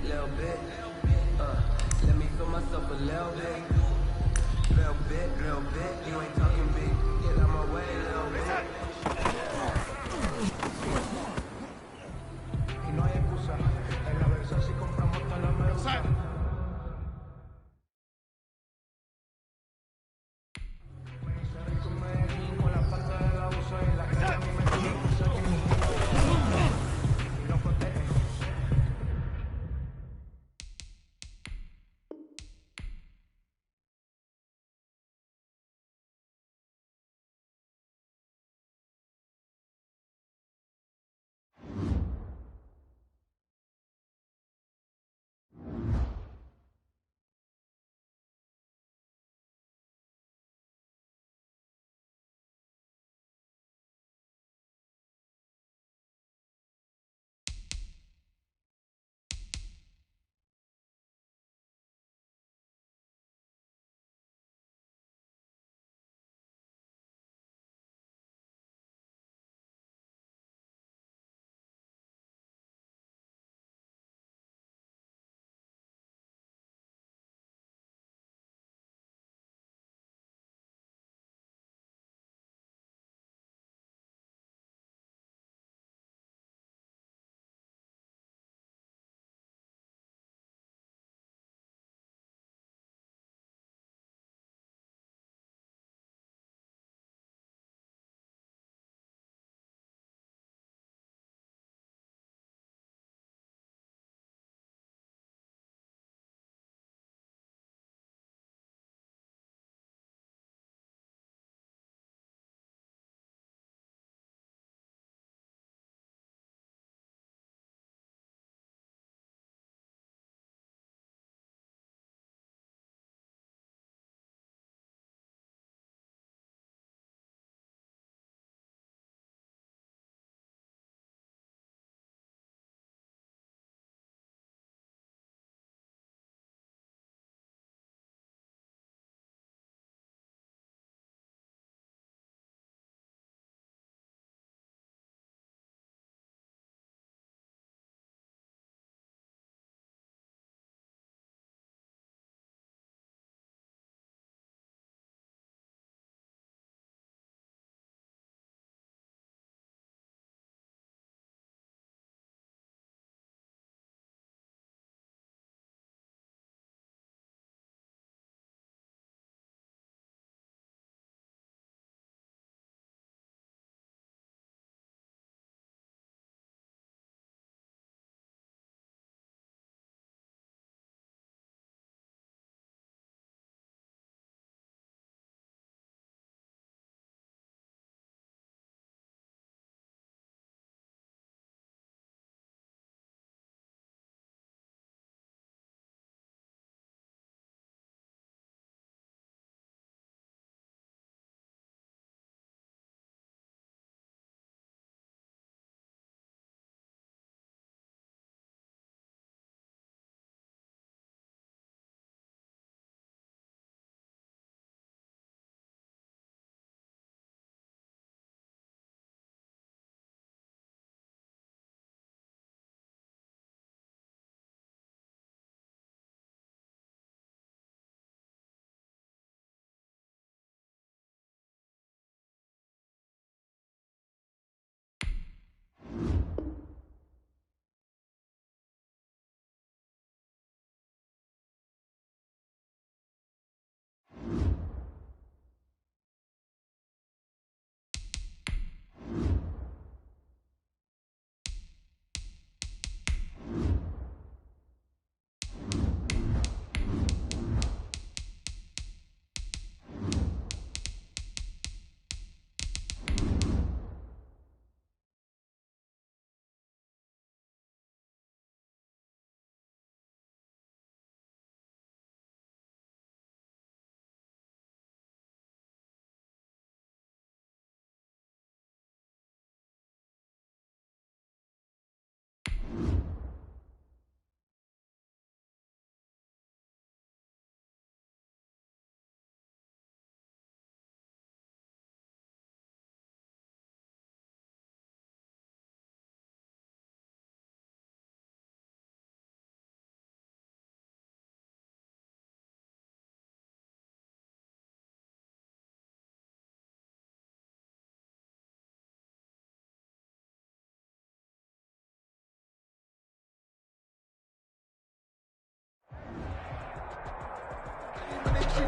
little bit. Let me feel myself a little bit. You ain't talking big. Get out my way, little bit. Y no hay excusa. En la versión si compramos toda la medusa.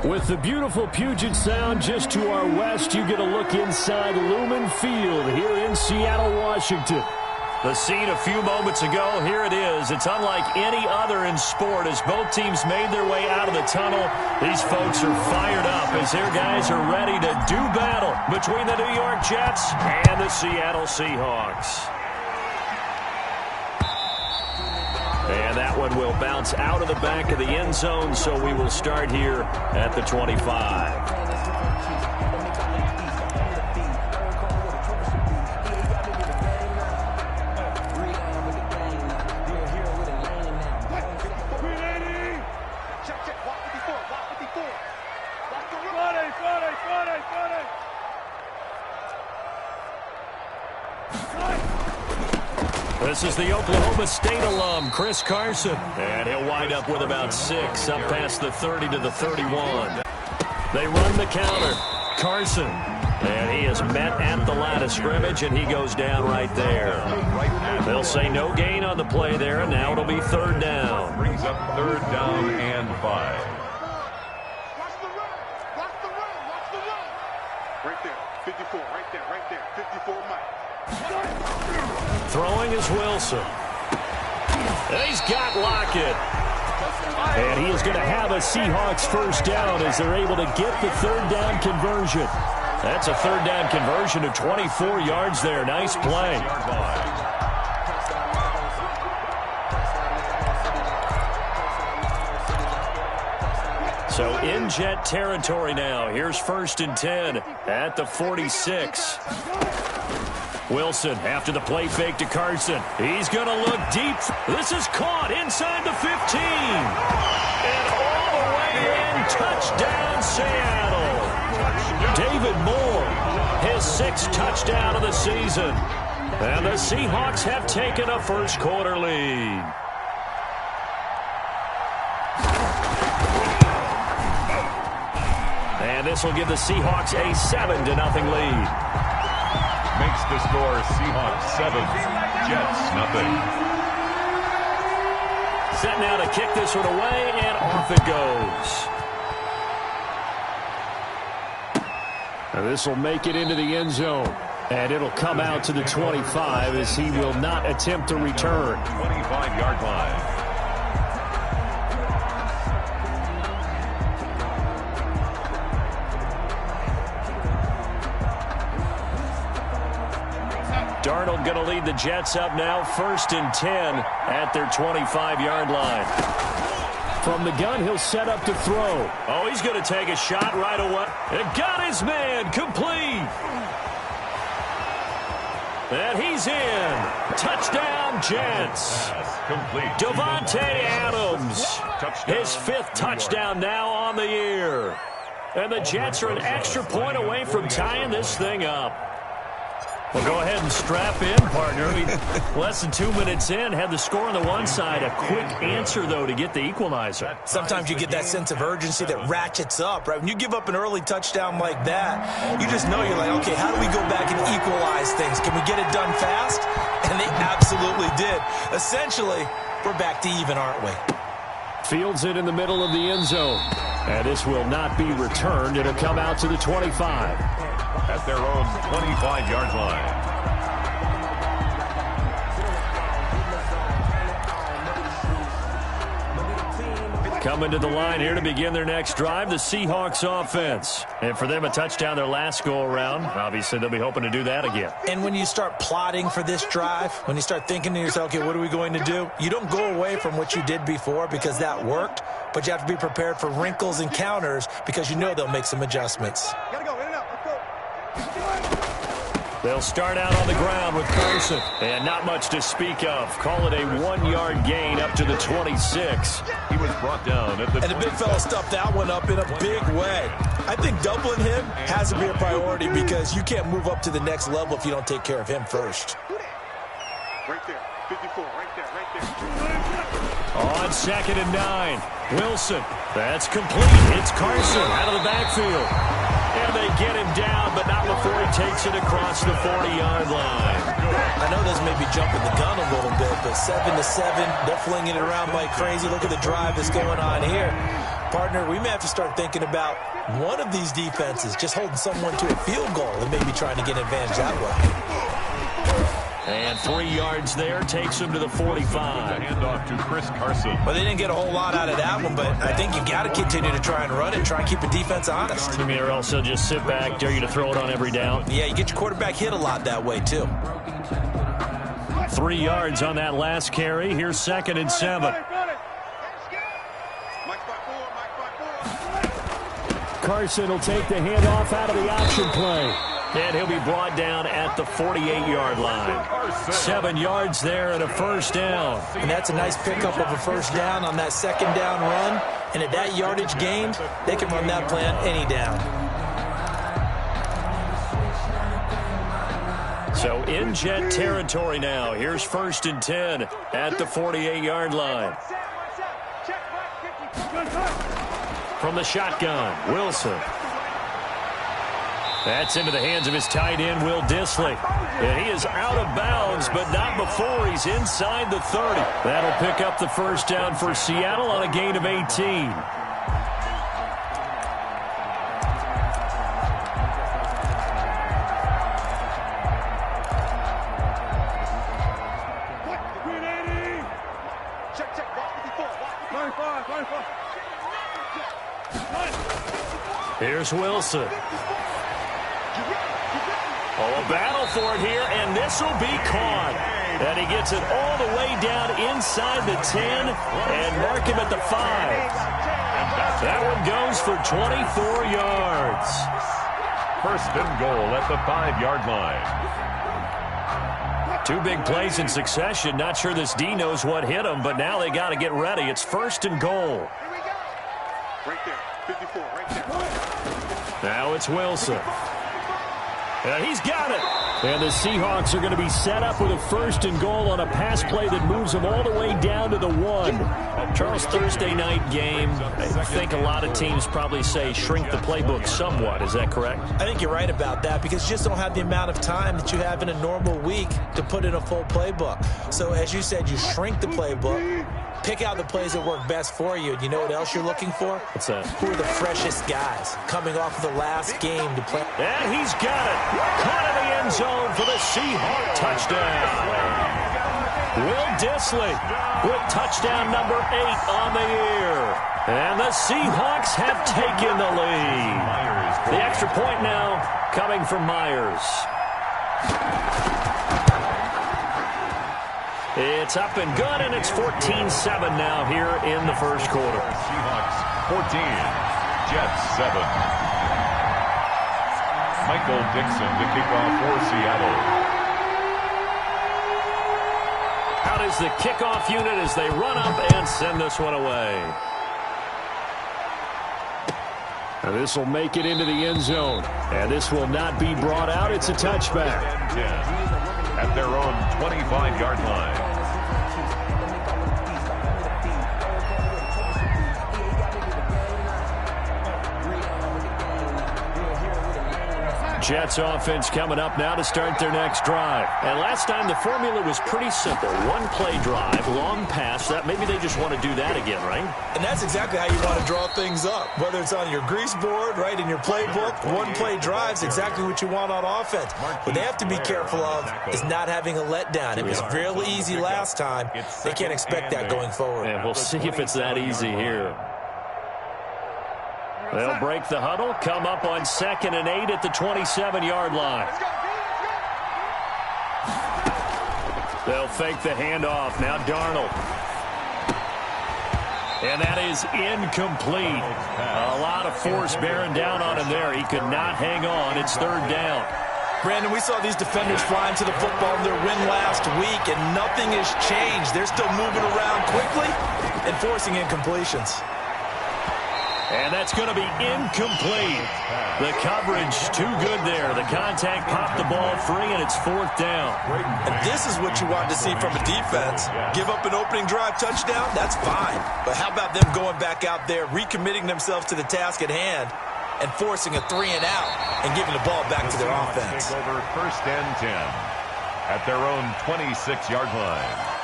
With the beautiful Puget Sound just to our west, you get a look inside Lumen Field here in Seattle, Washington. The scene a few moments ago, here it is. It's unlike any other in sport as both teams made their way out of the tunnel. These folks are fired up as their guys are ready to do battle between the New York Jets and the Seattle Seahawks. And that one will bounce out of the back of the end zone, so we will start here at the 25. This is the Oklahoma State alum, Chris Carson. And he'll wind up with about 6 up past the 30 to the 31. They run the counter. Carson. And he is met at the line of scrimmage, and he goes down right there. They'll say no gain on the play there, and now it'll be 3rd down. Brings up 3rd down and 5. Watch the run. Watch the run. Watch the run. Right there. 54. Right there. Right there. 54 Mike. Throwing is Wilson. And he's got Lockett. And he is going to have a Seahawks first down as they're able to get the 3rd down conversion. That's a 3rd down conversion of 24 yards there. Nice play. So in Jet territory now. Here's 1st and 10 at the 46. Wilson after the play fake to Carson. He's going to look deep. This is caught inside the 15. And all the way in. Touchdown, Seattle. David Moore, his 6th touchdown of the season. And the Seahawks have taken a first quarter lead. And this will give the Seahawks a 7-0 lead. Makes the score Seahawks 7, Jets nothing. Set now to kick this one away, and off it goes. And this will make it into the end zone. And it'll come out to the 25 as he will not attempt to return. 25-yard line. Darnold going to lead the Jets up now, 1st and 10 at their 25-yard line. From the gun, he'll set up to throw. Oh, he's going to take a shot right away. And got his man complete. And he's in. Touchdown, Jets. Davante Adams. His 5th touchdown now on the year. And the Jets are an extra point away from tying this thing up. Well, go ahead and strap in, partner. Less than 2 minutes in, had the score on the one side. A quick answer, though, to get the equalizer. Sometimes you get that sense of urgency that ratchets up, right? When you give up an early touchdown like that, you just know you're like, okay, how do we go back and equalize things? Can we get it done fast? And they absolutely did. Essentially, we're back to even, aren't we? Fields it in the middle of the end zone. And this will not be returned. It'll come out to the 25. At their own 25-yard line. Coming to the line here to begin their next drive, the Seahawks offense. And for them, a touchdown their last go-around. Obviously, they'll be hoping to do that again. And when you start plotting for this drive, when you start thinking to yourself, okay, what are we going to do? You don't go away from what you did before because that worked, but you have to be prepared for wrinkles and counters because you know they'll make some adjustments. They'll start out on the ground with Carson. And not much to speak of. Call it a 1-yard gain up to the 26. He was brought down at the And the big fella stuffed that one up in a big way. I think doubling him has to be a priority because you can't move up to the next level if you don't take care of him first. Right there. 54. Right there. Right there. On 2nd and 9. Wilson. That's complete. It's Carson out of the backfield. And they get him down, but not before he takes it across the 40-yard line. I know this may be jumping the gun a little bit, but 7-7, they're flinging it around like crazy. Look at the drive that's going on here. Partner, we may have to start thinking about one of these defenses just holding someone to a field goal and maybe trying to get an advantage that way. And 3 yards there takes him to the 45. Handoff to Chris Carson. Well, they didn't get a whole lot out of that one, but I think you got to continue to try and run it, try and keep the defense honest. I mean, or else they'll just sit back, dare you to throw it on every down. Yeah, you get your quarterback hit a lot that way, too. 3 yards on that last carry. Here's 2nd and 7. Carson will take the handoff out of the option play. And he'll be brought down at the 48-yard line. 7 yards there and a first down. And that's a nice pickup of a first down on that second down run. And at that yardage gained, they can run that play on any down. So in Jet territory now. Here's 1st and 10 at the 48-yard line. From the shotgun, Wilson. That's into the hands of his tight end, Will Dissly. And he is out of bounds, but not before he's inside the 30. That'll pick up the first down for Seattle on a gain of 18. Here's Wilson. Oh, a battle for it here, and this will be caught. And he gets it all the way down inside the 10 and mark him at the 5. That one goes for 24 yards. 1st and goal at the 5-yard line. 2 big plays in succession. Not sure this D knows what hit him, but now they got to get ready. It's 1st and goal. Right there, 54, right there. Now it's Wilson. And he's got it. And the Seahawks are going to be set up with a 1st and goal on a pass play that moves them all the way down to the 1. Charles, Thursday night game, I think a lot of teams probably say shrink the playbook somewhat. Is that correct? I think you're right about that because you just don't have the amount of time that you have in a normal week to put in a full playbook. So as you said, you shrink the playbook, pick out the plays that work best for you. You know what else you're looking for? What's that? Who are the freshest guys coming off of the last game to play? And he's got it. Caught in the end zone for the Seahawk touchdown. Will Dissly with touchdown number 8 on the year. And the Seahawks have taken the lead. The extra point now coming from Myers. It's up and good, and it's 14-7 now here in the first quarter. Seahawks 14, Jets 7. Michael Dixon to kick off for Seattle. Out is the kickoff unit as they run up and send this one away. And this will make it into the end zone. And this will not be brought out. It's a touchback. At their own 25-yard line. Jets offense coming up now to start their next drive. And last time the formula was pretty simple. 1-play drive, long pass. That maybe they just want to do that again, right? And that's exactly how you want to draw things up. Whether it's on your grease board, right, in your playbook, 1-play drives exactly what you want on offense. What they have to be careful of is not having a letdown. It was real easy last time. They can't expect that going forward. And we'll see if it's that easy here. They'll break the huddle, come up on 2nd and 8 at the 27-yard line. They'll fake the handoff. Now Darnold. And that is incomplete. A lot of force bearing down on him there. He could not hang on. It's 3rd down. Brandon, we saw these defenders flying to the football in their win last week, and nothing has changed. They're still moving around quickly and forcing incompletions. And that's going to be incomplete. The coverage too good there. The contact popped the ball free, and it's 4th down. And this is what you want to see from a defense. Give up an opening drive touchdown, that's fine. But how about them going back out there, recommitting themselves to the task at hand, and forcing a 3-and-out and giving the ball back to their offense. Take over 1st and 10 at their own 26-yard line.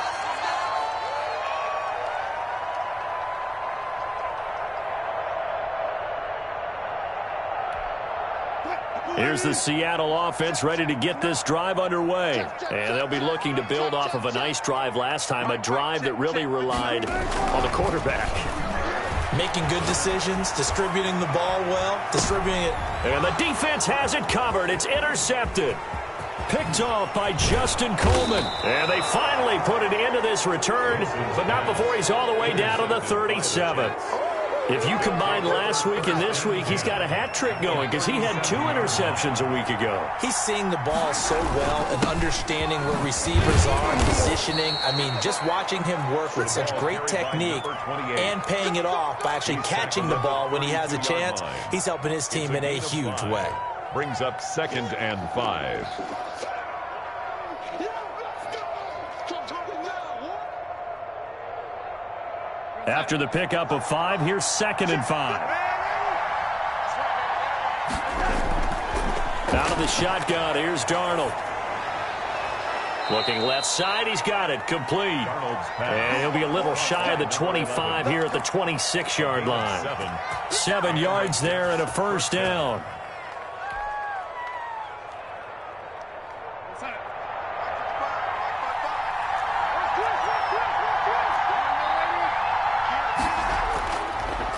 Here's the Seattle offense ready to get this drive underway. And they'll be looking to build off of a nice drive last time, a drive that really relied on the quarterback. Making good decisions, distributing the ball well, distributing it. And the defense has it covered. It's intercepted. Picked off by Justin Coleman. And they finally put it into this return, but not before he's all the way down to the 37. If you combine last week and this week, he's got a hat trick going because he had 2 interceptions a week ago. He's seeing the ball so well and understanding where receivers are and positioning. I mean, just watching him work with such great technique and paying it off by actually catching the ball when he has a chance, he's helping his team in a huge way. Brings up 2nd and 5. After the pickup of 5, here's 2nd and 5. Out of the shotgun, here's Darnold. Looking left side, he's got it, complete. And he'll be a little shy of the 25 here at the 26-yard line. 7 yards there and a first down.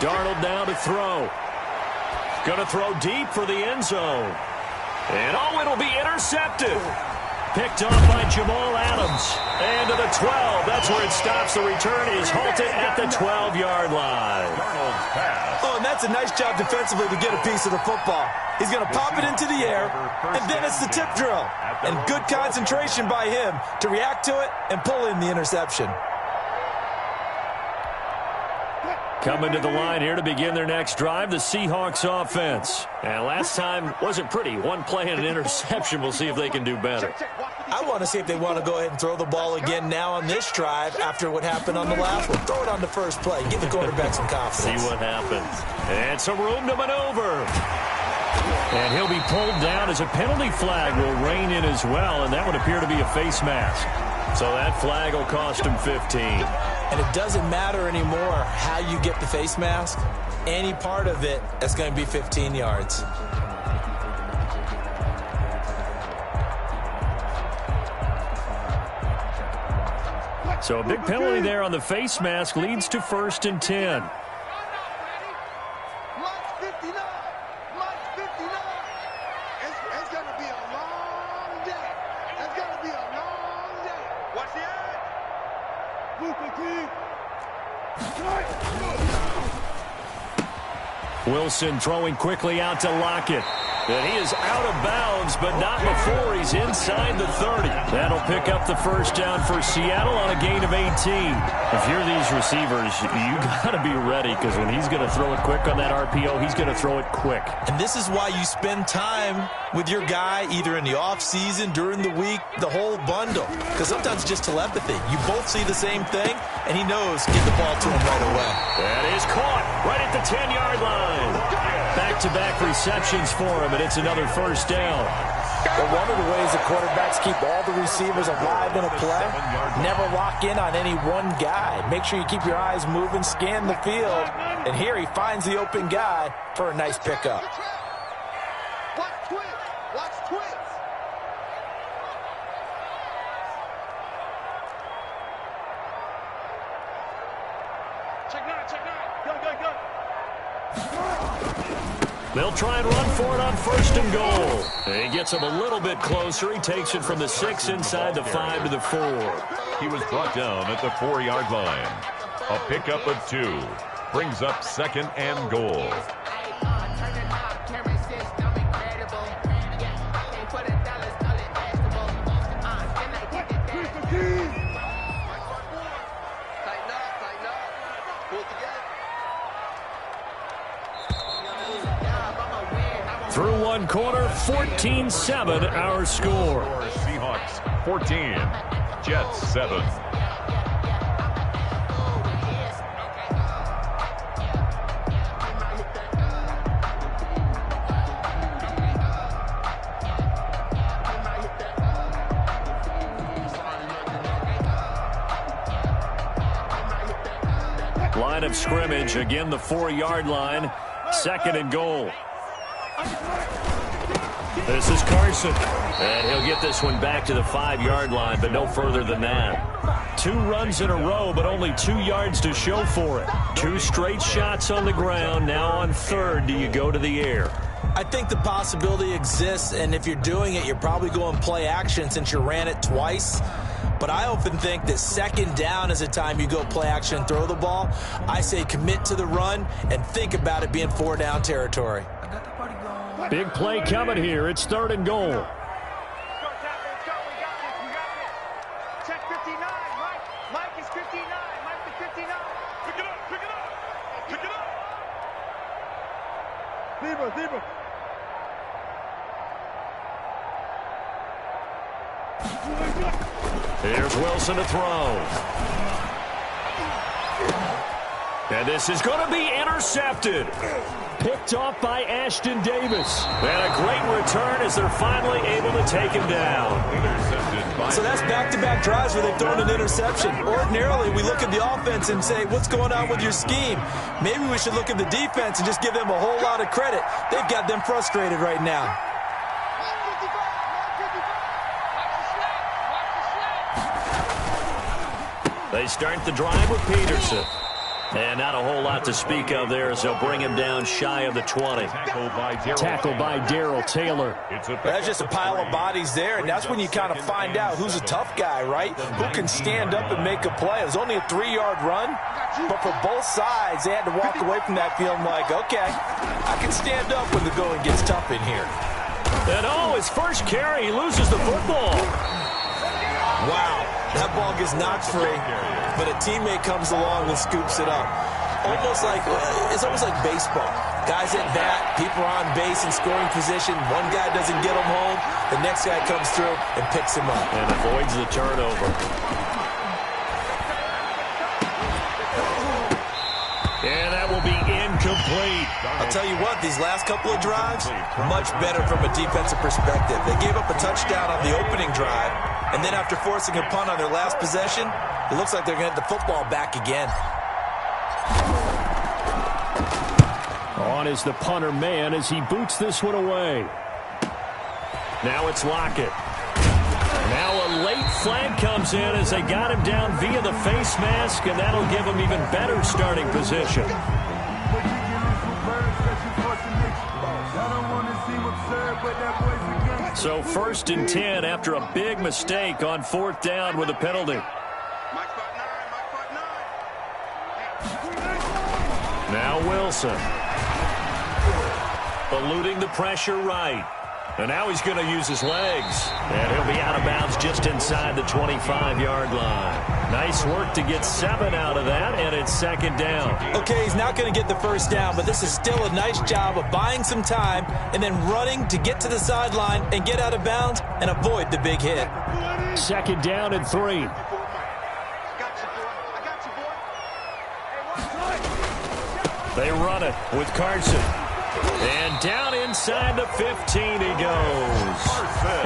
Darnold now to throw. Going to throw deep for the end zone. And oh, it'll be intercepted. Picked off by Jamal Adams. And to the 12. That's where it stops. The return is halted at the 12-yard line. Oh, and that's a nice job defensively to get a piece of the football. He's going to pop it into the air, and then it's the tip drill. And good concentration by him to react to it and pull in the interception. Coming to the line here to begin their next drive, the Seahawks offense. And last time wasn't pretty. 1 play and an interception. We'll see if they can do better. I want to see if they want to go ahead and throw the ball again now on this drive after what happened on the last one. Throw it on the first play. Give the quarterback some confidence. See what happens. And some room to maneuver. And he'll be pulled down as a penalty flag will rein in as well, and that would appear to be a face mask. So that flag will cost him 15. And it doesn't matter anymore how you get the face mask. Any part of it is going to be 15 yards. So a big penalty there on the face mask leads to 1st and 10. Wilson throwing quickly out to Lockett. And he is out of bounds, but not before he's inside the 30. That'll pick up the first down for Seattle on a gain of 18. If you're these receivers, you got to be ready because when he's going to throw it quick on that RPO, he's going to throw it quick. And this is why you spend time with your guy either in the offseason, during the week, the whole bundle. Because sometimes it's just telepathy. You both see the same thing, and he knows get the ball to him right away. That is caught right at the 10-yard line. Back-to-back receptions for him, and it's another first down. Well, one of the ways the quarterbacks keep all the receivers alive in a play, never lock in on any one guy. Make sure you keep your eyes moving, scan the field, and here he finds the open guy for a nice pickup. Watch twins. Watch twins. Check nine. Go. They'll try and run for it on 1st and goal. He gets him a little bit closer. He takes it from the 6 inside the 5 to the 4. He was brought down at the 4-yard line. A pickup of 2. Brings up 2nd and goal. Through one quarter, 14-7 our score. Seahawks 14, Jets 7. Line of scrimmage, again the 4-yard line, 2nd and goal. This is Carson. And he'll get this one back to the 5-yard line, but no further than that. 2 runs in a row, but only 2 yards to show for it. 2 straight shots on the ground. Now on 3rd, do you go to the air? I think the possibility exists, and if you're doing it, you're probably going play action since you ran it twice. But I often think that 2nd down is a time you go play action and throw the ball. I say commit to the run and think about it being 4-down territory. Big play coming here. It's 3rd and goal. Let's go, we got this. Check 59, Mike. Mike is 59. Mike is 59. Pick it up. Pick it up. Zebra. Here's Wilson to throw. And this is going to be intercepted. Picked off by Ashton Davis. And a great return as they're finally able to take him down. So that's back-to-back drives where they've thrown an interception. Ordinarily, we look at the offense and say, what's going on with your scheme? Maybe we should look at the defense and just give them a whole lot of credit. They've got them frustrated right now. They start the drive with Peterson. And not a whole lot to speak of there as they'll bring him down shy of the 20. Tackled by Darrell Taylor. That's just a pile of bodies there, and that's when you kind of find out who's a tough guy, right? Who can stand up and make a play. It was only a 3-yard run, but for both sides, they had to walk away from that feeling like, okay, I can stand up when the going gets tough in here. And his first carry, he loses the football. Wow, that ball gets knocked free, but a teammate comes along and scoops it up. It's almost like baseball. Guys at bat, people are on base in scoring position. One guy doesn't get him home, the next guy comes through and picks him up. And avoids the turnover. And that will be incomplete. I'll tell you what, these last couple of drives, much better from a defensive perspective. They gave up a touchdown on the opening drive, and then after forcing a punt on their last possession, it looks like they're going to get the football back again. On is the punter man as he boots this one away. Now it's Lockett. Now a late flag comes in as they got him down via the face mask, and that'll give him even better starting position. So 1st and 10 after a big mistake on 4th down with a penalty. Now Wilson. Eluding the pressure right. And now he's going to use his legs. And he'll be out of bounds just inside the 25-yard line. Nice work to get 7 out of that, and it's 2nd down. Okay, he's not going to get the 1st down, but this is still a nice job of buying some time and then running to get to the sideline and get out of bounds and avoid the big hit. 2nd down and 3. They run it with Carson. And down inside the 15 he goes.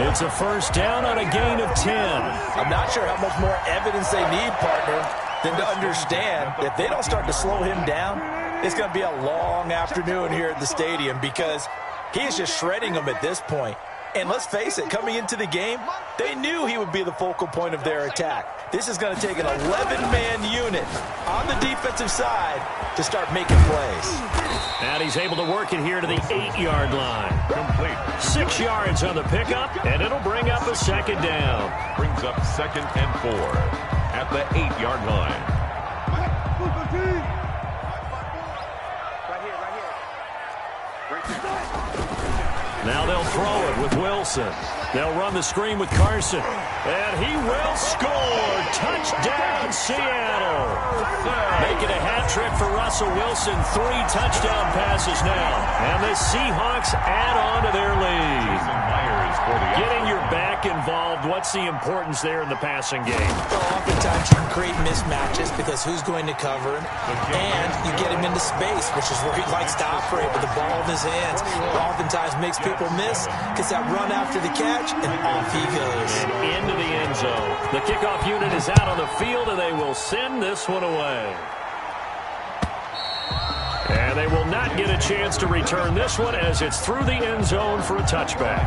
It's a 1st down on a gain of 10. I'm not sure how much more evidence they need, partner, than to understand that if they don't start to slow him down, it's going to be a long afternoon here at the stadium because he is just shredding them at this point. And let's face it, coming into the game, they knew he would be the focal point of their attack. This is going to take an 11-man unit on the defensive side to start making plays. And he's able to work it here to the 8-yard line. Complete. 6 yards on the pickup, and it'll bring up a 2nd down. Brings up 2nd and 4 at the 8-yard line. Now they'll throw it with Wilson. They'll run the screen with Carson. And he will score. Touchdown, Seattle. Making a hat trick for Russell Wilson. 3 touchdown passes now. And the Seahawks add on to their lead. Getting your back involved, what's the importance there in the passing game? Well, oftentimes you can create mismatches because who's going to cover him, and you get him into space, which is where he likes to operate with the ball in his hands. It oftentimes makes people miss, gets that run after the catch, and off he goes. And into the end zone. The kickoff unit is out on the field, and they will send this one away. And And they will not get a chance to return this one as it's through the end zone for a touchback.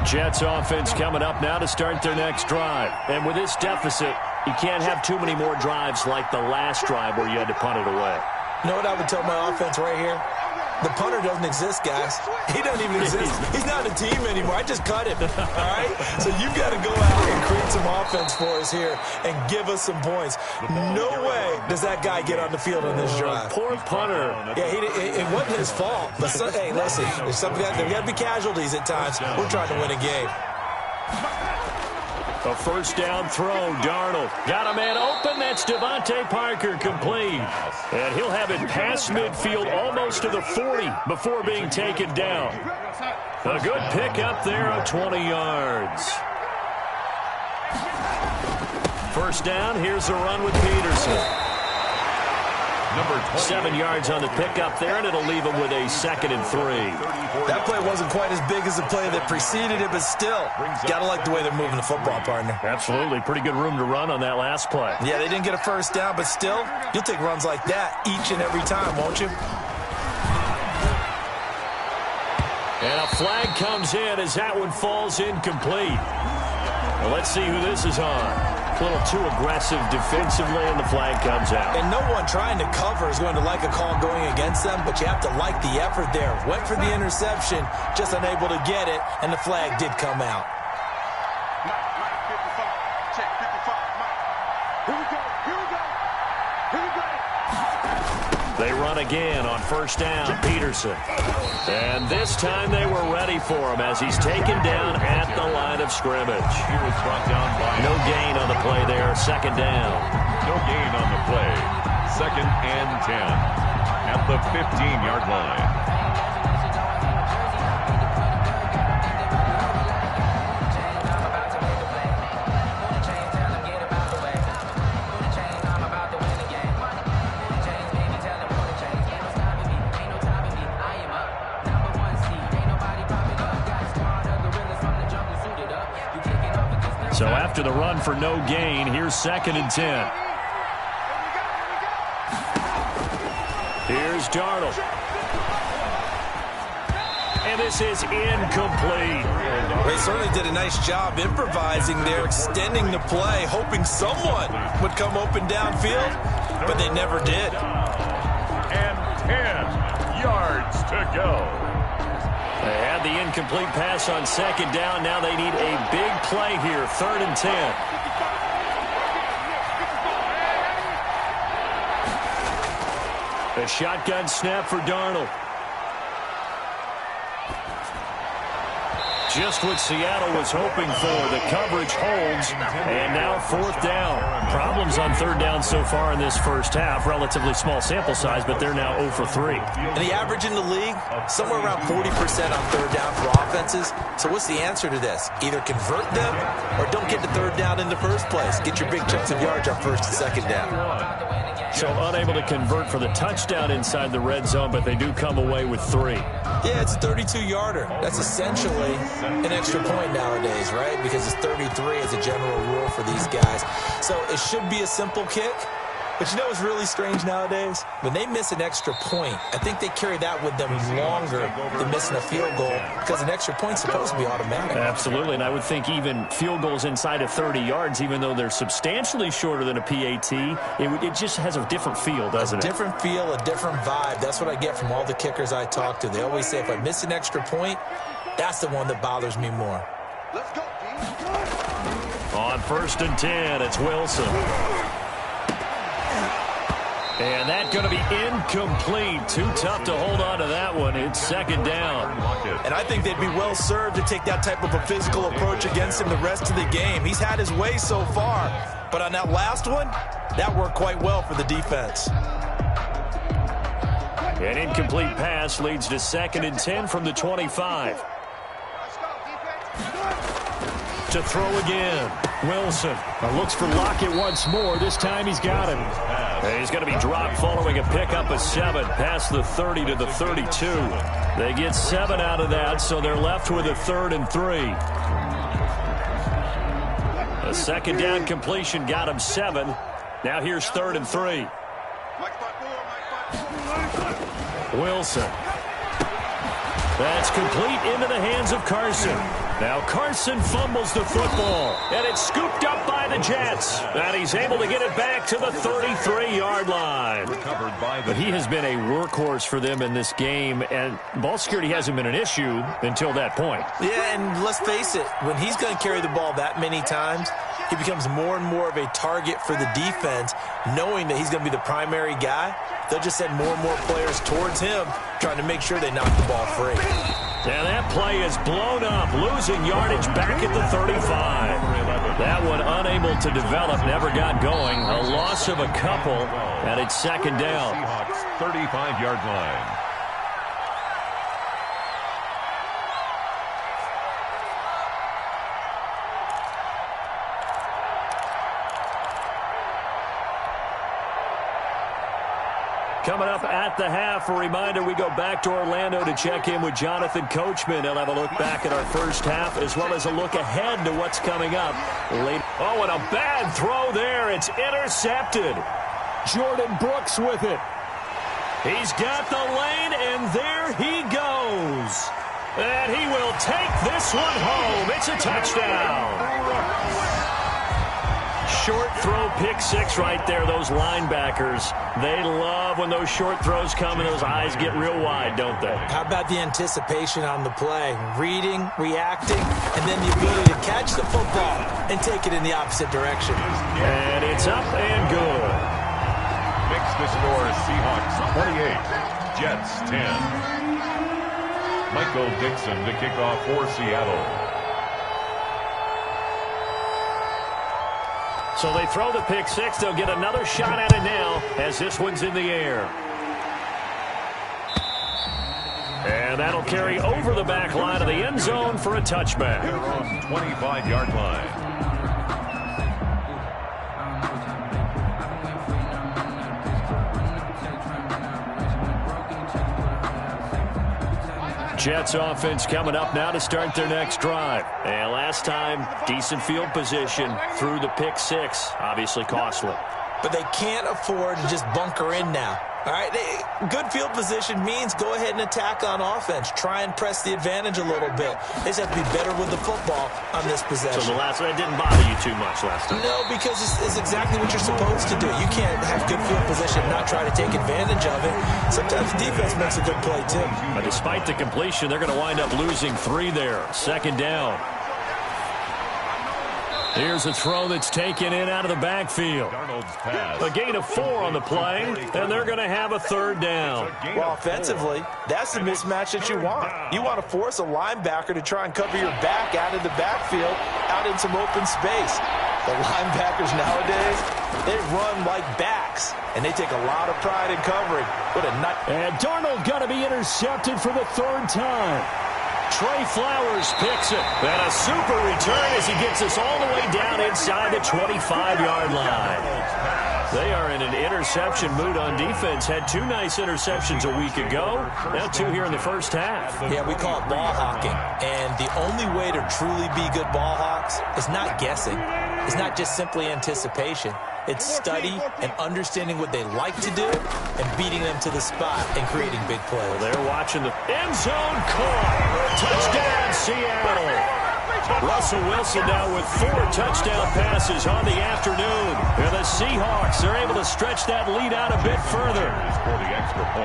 Jets offense coming up now to start their next drive. And with this deficit, you can't have too many more drives like the last drive where you had to punt it away. You know what I would tell my offense right here? The punter doesn't exist, guys. He doesn't even exist. He's not a team anymore. I just cut him, all right? So you've got to go out and create some offense for us here and give us some points. No way does that guy get on the field on this drive. Poor punter. Yeah, it wasn't his fault. But hey, listen, there's there got to be casualties at times. We're trying to win a game. A first down throw. Darnold got a man open. That's Devontae Parker, complete. And he'll have it past midfield almost to the 40 before being taken down. A good pick up there of 20 yards. First down. Here's a run with Peterson. 7 yards on the pickup there, and it'll leave him with a 2nd and 3. That play wasn't quite as big as the play that preceded it, but still, got to like the way they're moving the football, partner. Absolutely. Pretty good room to run on that last play. Yeah, they didn't get a first down, but still, you'll take runs like that each and every time, won't you? And a flag comes in as that one falls incomplete. Well, let's see who this is on. A little too aggressive defensively, and the flag comes out. And no one trying to cover is going to like a call going against them, but you have to like the effort there. Went for the interception, just unable to get it, and the flag did come out. Mike, 55. Check 55. Mike. Here we go. Here we go. Here we go. They run again on first down. Peterson. And this time they were ready for him as he's taken down at the line of scrimmage. He was brought down by no gain on the play there. 2nd down. no gain on the play. 2nd and 10 at the 15-yard line. So after the run for no gain, here's 2nd and 10. Here's Darnold. And this is incomplete. They certainly did a nice job improvising there, extending the play, hoping someone would come open downfield, but they never did. And 10 yards to go. They had the incomplete pass on 2nd down. Now they need a big play here. 3rd and 10. A shotgun snap for Darnold. Just what Seattle was hoping for. The coverage holds, and now 4th down. Problems on 3rd down so far in this first half. Relatively small sample size, but they're now 0 for 3. And the average in the league, somewhere around 40% on 3rd down for offenses. So what's the answer to this? Either convert them or don't get the 3rd down in the first place. Get your big chunks of yards on 1st and 2nd down. So unable to convert for the touchdown inside the red zone, but they do come away with 3. Yeah, it's a 32-yarder. That's essentially an extra point nowadays, right? Because it's 33 as a general rule for these guys. So it should be a simple kick. But you know what's really strange nowadays? When they miss an extra point, I think they carry that with them longer than missing a field goal because an extra point's supposed to be automatic. Absolutely, and I would think even field goals inside of 30 yards, even though they're substantially shorter than a PAT, it just has a different feel, doesn't it? A different feel, a different vibe. That's what I get from all the kickers I talk to. They always say if I miss an extra point, that's the one that bothers me more. Let's go, On 1st and 10, it's Wilson. And that's going to be incomplete. Too tough to hold on to that one. It's 2nd down. And I think they'd be well served to take that type of a physical approach against him the rest of the game. He's had his way so far. But on that last one, that worked quite well for the defense. An incomplete pass leads to 2nd and 10 from the 25. To throw again. Wilson looks for Lockett once more. This time he's got him. And he's going to be dropped following a pickup of 7 past the 30 to the 32. They get 7 out of that, so they're left with a 3rd and 3. A 2nd down completion got him 7. Now here's 3rd and 3. Wilson. That's complete into the hands of Carson. Now Carson fumbles the football, and it's scooped up by the Jets. And he's able to get it back to the 33-yard line. But he has been a workhorse for them in this game, and ball security hasn't been an issue until that point. Yeah, and let's face it, when he's going to carry the ball that many times, he becomes more and more of a target for the defense, knowing that he's going to be the primary guy. They'll just send more and more players towards him, trying to make sure they knock the ball free. And that play is blown up, losing yardage back at the 35. That one unable to develop, never got going. A loss of a couple, and it's 2nd down. Seahawks 35-yard line. Coming up at the half, a reminder, we go back to Orlando to check in with Jonathan Coachman. He'll have a look back at our first half as well as a look ahead to what's coming up later. Oh, and a bad throw there. It's intercepted. Jordan Brooks with it. He's got the lane, and there he goes. And he will take this one home. It's a touchdown. Short throw, pick 6 right there. Those linebackers, they love when those short throws come and those eyes get real wide, don't they? How about the anticipation on the play? Reading, reacting, and then the ability to catch the football and take it in the opposite direction. And it's up and good. Makes the score Seahawks 28, Jets 10. Michael Dixon to kick off for Seattle. So they throw the pick 6. They'll get another shot at it now as this one's in the air. And that'll carry over the back line of the end zone for a touchback. They're on 25-yard line. Jets offense coming up now to start their next drive. And last time, decent field position through the pick 6. Obviously costly. But they can't afford to just bunker in now. All right, good field position means go ahead and attack on offense. Try and press the advantage a little bit. They just have to be better with the football on this possession. So that didn't bother you too much last time? No, because it's exactly what you're supposed to do. You can't have good field position and not try to take advantage of it. Sometimes defense makes a good play, too. But despite the completion, they're going to wind up losing 3 there. 2nd down. Here's a throw that's taken in out of the backfield. A gain of 4 on the play, and they're going to have a 3rd down. Well, offensively, that's the mismatch that you want. You want to force a linebacker to try and cover your back out of the backfield, out in some open space. The linebackers nowadays, they run like backs, and they take a lot of pride in covering. What a nut. And Darnold going to be intercepted for the 3rd time. Trey Flowers picks it. And a super return as he gets us all the way down inside the 25-yard line. They are in an interception mood on defense. Had 2 nice interceptions a week ago. Now 2 here in the first half. Yeah, we call it ball hawking. And the only way to truly be good ball hawks is not guessing. It's not just simply anticipation. It's study and understanding what they like to do and beating them to the spot and creating big plays. Well, they're watching the end zone caught. Touchdown, Seattle. Russell Wilson now with 4 touchdown passes on the afternoon. And the Seahawks are able to stretch that lead out a bit further.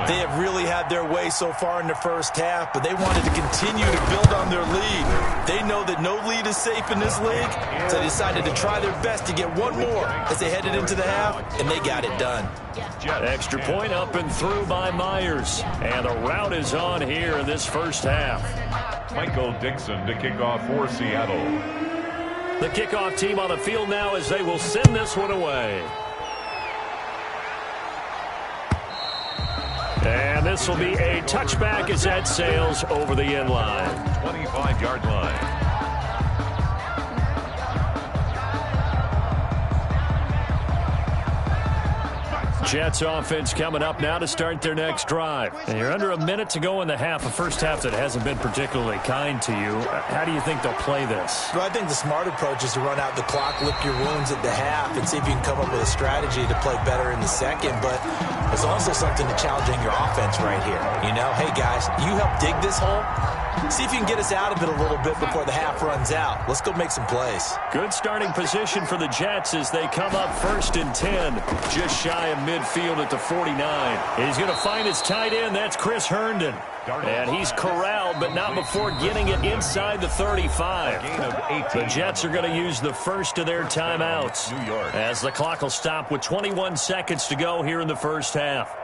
They have really had their way so far in the first half, but they wanted to continue to build on their lead. They know that no lead is safe in this league, so they decided to try their best to get one more as they headed into the half, and they got it done. Extra point up and through by Myers. And the route is on here in this first half. Michael Dixon to kick off for Seattle. The kickoff team on the field now as they will send this one away. And this will be a touchback as that sails over the end line. 25-yard line. Jets offense coming up now to start their next drive. And you're under a minute to go in the half, a first half that hasn't been particularly kind to you. How do you think they'll play this? Well, I think the smart approach is to run out the clock, lick your wounds at the half, and see if you can come up with a strategy to play better in the second. But there's also something to challenging your offense right here. You know, hey, guys, you help dig this hole. See if you can get us out of it a little bit before the half runs out. Let's go make some plays. Good starting position for the Jets as they come up 1st and 10, just shy of midfield at the 49. He's going to find his tight end. That's Chris Herndon. And he's corralled, but not before getting it inside the 35. The Jets are going to use the first of their timeouts as the clock will stop with 21 seconds to go here in the first half.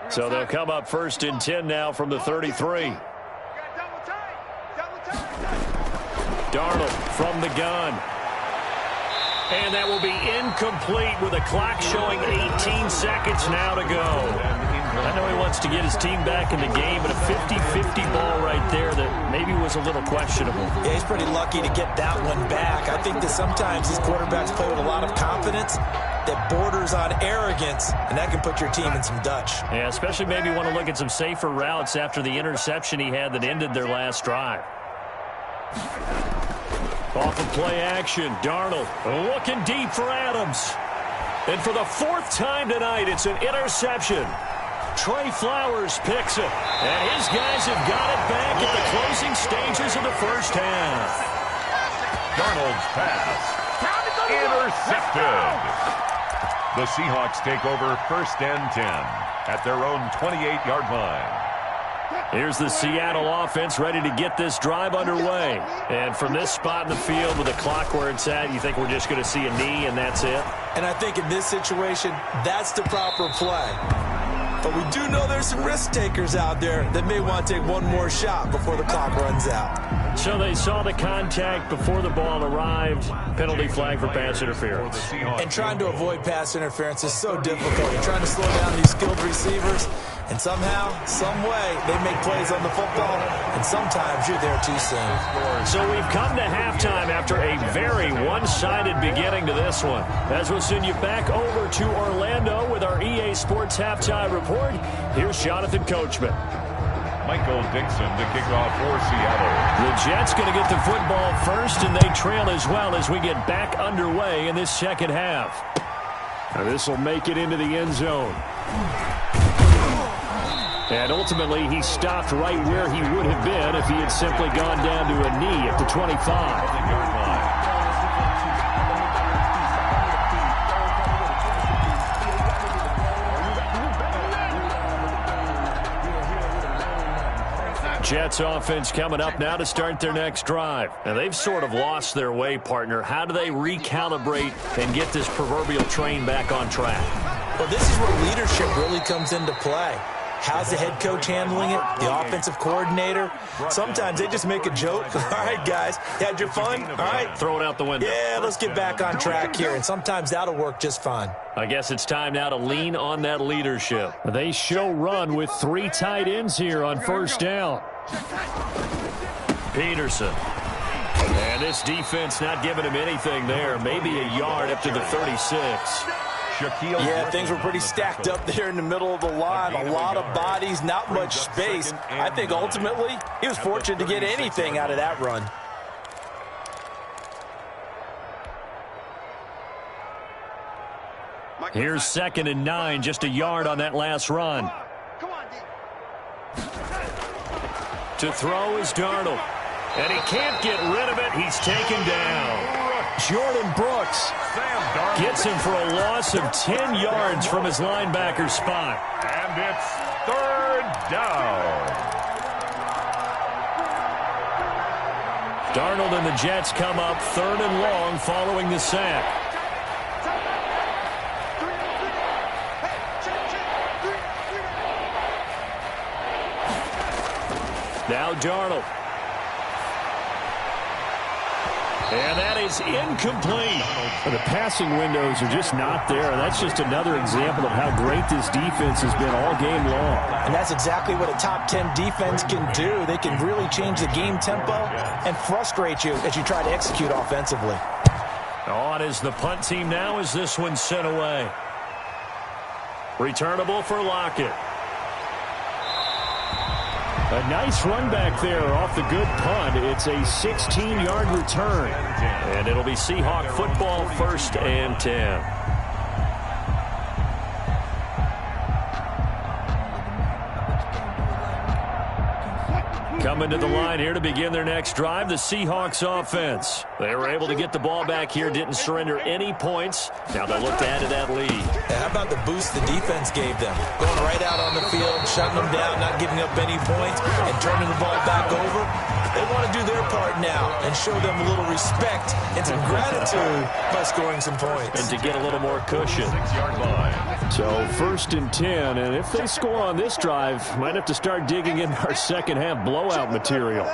So they'll come up 1st and 10 now from the 33. Darnold from the gun. And that will be incomplete with a clock showing 18 seconds now to go. I know he wants to get his team back in the game, but a 50-50 ball right there that maybe was a little questionable. Yeah, he's pretty lucky to get that one back. I think that sometimes these quarterbacks play with a lot of confidence that borders on arrogance, and that can put your team in some Dutch. Yeah, especially maybe want to look at some safer routes after the interception he had that ended their last drive. Off of play action, Darnold looking deep for Adams. And for the 4th time tonight, it's an interception. Trey Flowers picks it, and his guys have got it back at the closing stages of the first half. Darnold's pass intercepted. The Seahawks take over 1st and 10 at their own 28-yard line. Here's the Seattle offense ready to get this drive underway. And from this spot in the field with the clock where it's at, you think we're just going to see a knee and that's it? And I think in this situation, that's the proper play. But we do know there's some risk takers out there that may want to take one more shot before the clock runs out. So they saw the contact before the ball arrived. Penalty flag for pass interference. And trying to avoid pass interference is so difficult. You're trying to slow down these skilled receivers, and somehow, some way, they make plays on the football, and sometimes you're there too soon. So we've come to halftime after a very one-sided beginning to this one. As we'll send you back over to Orlando with our EA Sports Halftime Report, here's Jonathan Coachman. Michael Dixon to kick off for Seattle. The Jets going to get the football first, and they trail as well as we get back underway in this second half. Now this will make it into the end zone. And ultimately, he stopped right where he would have been if he had simply gone down to a knee at the 25. Jets offense coming up now to start their next drive. Now, they've sort of lost their way, partner. How do they recalibrate and get this proverbial train back on track? Well, this is where leadership really comes into play. How's the head coach handling it? The offensive coordinator? Sometimes they just make a joke. All right, guys, you had your fun? All right. Throw it out the window. Yeah, let's get back on track here, and sometimes that'll work just fine. I guess it's time now to lean on that leadership. They show run with 3 tight ends here on 1st down. Peterson. And this defense not giving him anything there. Maybe a yard up to the 36. Yeah, things were pretty stacked up there in the middle of the line. A lot of bodies, not much space. I think ultimately he was fortunate to get anything out of that run. Here's 2nd and 9, just a yard on that last run. To throw is Darnold. And he can't get rid of it. He's taken down. Jordan Brooks gets him for a loss of 10 yards from his linebacker spot. And it's 3rd down. Darnold and the Jets come up 3rd and long following the sack. Now Darnold. And that is incomplete. The passing windows are just not there. That's just another example of how great this defense has been all game long. And that's exactly what a top 10 defense can do. They can really change the game tempo and frustrate you as you try to execute offensively. On is the punt team now as this one's sent away. Returnable for Lockett. A nice run back there off the good punt. It's a 16-yard return. And it'll be Seahawk football, 1st and 10. Coming to the line here to begin their next drive, the Seahawks offense. They were able to get the ball back here, didn't surrender any points. Now they'll look to add to that lead. How about the boost the defense gave them? Going right out on the field, shutting them down, not giving up any points, and turning the ball back over. They want to do their part now and show them a little respect and some gratitude by scoring some points. And to get a little more cushion. 6-yard line. So 1st and 10, and if they score on this drive, might have to start digging in our second half blowout material.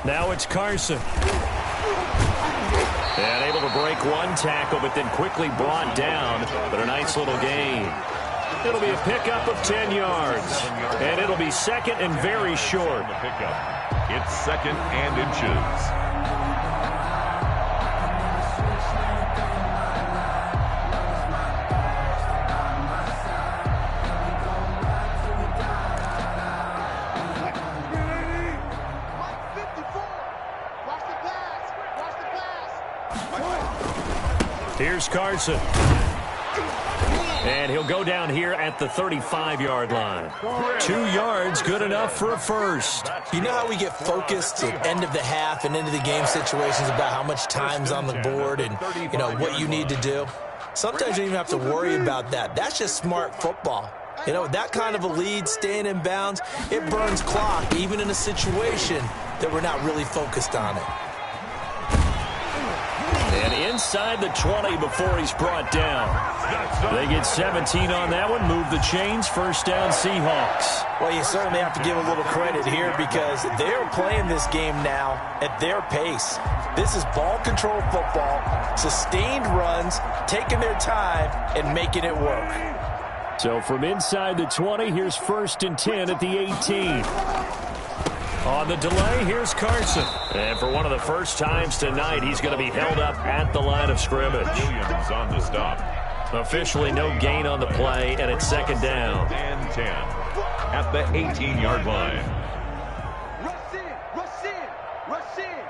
Now it's Carson. And able to break one tackle, but then quickly brought down. But a nice little gain. It'll be a pickup of 10 yards. And it'll be second and very short. It's 2nd and inches. Here's Carson. And he'll go down here at the 35-yard line. 2 yards, good enough for a first. You know how we get focused at end of the half and into the game situations about how much time's on the board and, you know, what you need to do? Sometimes you don't even have to worry about that. That's just smart football. You know, that kind of a lead, staying in bounds, it burns clock, even in a situation that we're not really focused on it. And inside the 20 before he's brought down. They get 17 on that one, move the chains, 1st down Seahawks. Well, you certainly have to give a little credit here because they're playing this game now at their pace. This is ball control football, sustained runs, taking their time and making it work. So from inside the 20, here's 1st and 10 at the 18. On the delay, here's Carson. And for one of the first times tonight, he's going to be held up at the line of scrimmage. Williams on the stop. Officially no gain on the play, and it's 2nd down. And 10 at the 18-yard line. Rush in, rush in, rush in.